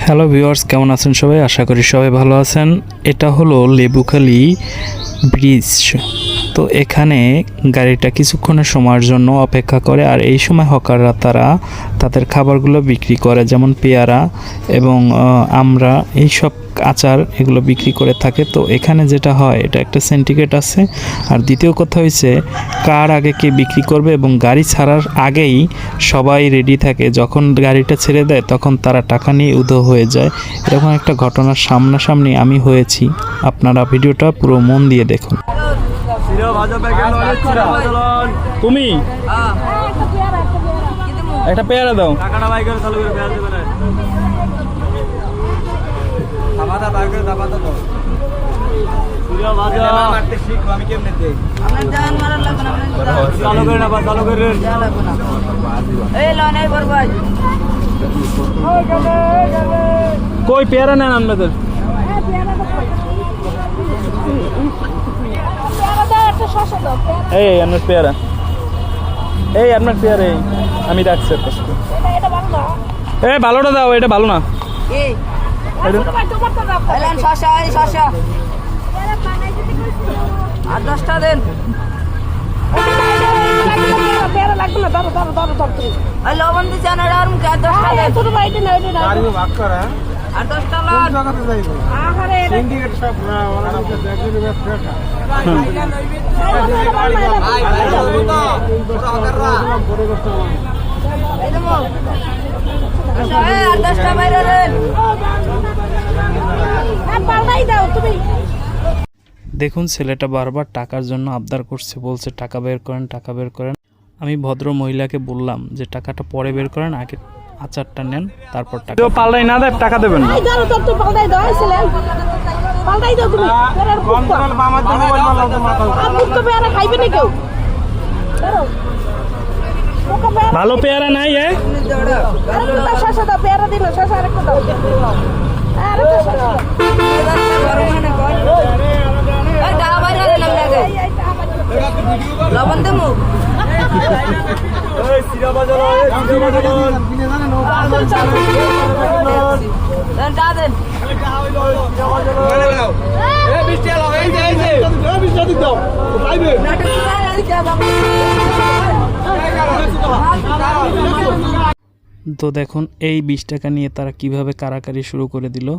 Hello viewers, কেমন আছেন সবাই? আশা করি সবাই ভালো আছেন। এটা হলো লেবুখালী ব্রিজ। তো এখানে গাড়িটা কিছুক্ষণের সময়ের জন্য অপেক্ষা করে, আর এই সময় হকাররা তারা তাদের খাবারগুলো বিক্রি করে, যেমন পেয়ারা এবং আমরা এইসব আচার এগুলো বিক্রি করে থাকে। তো এখানে যেটা হয়, এটা একটা সিন্ডিকেট আছে। আর দ্বিতীয় কথা হচ্ছে, কার আগে কে বিক্রি করবে, এবং গাড়ি ছাড়ার আগেই সবাই রেডি থাকে। যখন গাড়িটা ছেড়ে দেয় তখন তারা টাকা নিয়ে উধাও হয়ে যায়। এরকম একটা ঘটনার সামনাসামনি আমি হয়েছি। আপনারা ভিডিওটা পুরো মন দিয়ে দেখুন। তুমি একটা পেয়ারা দাও। কই পেয়ারা নেন আপনাদের? এই আপনার পেয়ারা, এই আপনার পেয়ারা, এই আমি রাখছি। এই ভালোটা দাও, এটা ভালো না। আর 10টা দেন। লবণ দিচ্ছেন আর 10টা আর 10টা দেখুন, ছেলেটা বারবার টাকার জন্য আবদার করছে, বলছে টাকা বের করেন, টাকা বের করেন। আমি ভদ্র মহিলাকে বললাম যে টাকাটা পরে বের করেন, আগে আচারটা নেন, তারপর টাকা। পাল্টাই না দেয় টাকা দেবেন না। ভালো পেয়ারা নাই? লবণ দেবো তো দেখুন, এই 20 টাকা নিয়ে তারা কিভাবে কারাকারি শুরু করে দিল।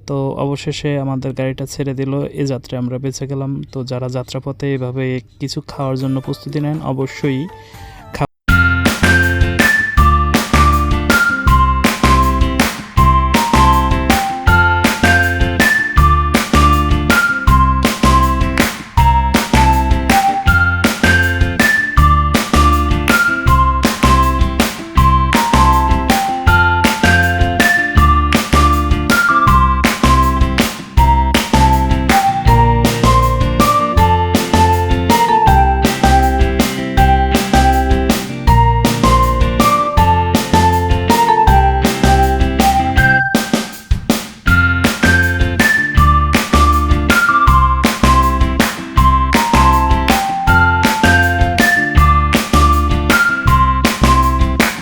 তো অবশেষে আমাদের গাড়িটা ছেড়ে দিল। এ যাত্রায় আমরা বেঁচে গেলাম। তো যারা যাত্রাপথে এভাবে কিছু খাওয়ার জন্য প্রস্তুতি নেন, অবশ্যই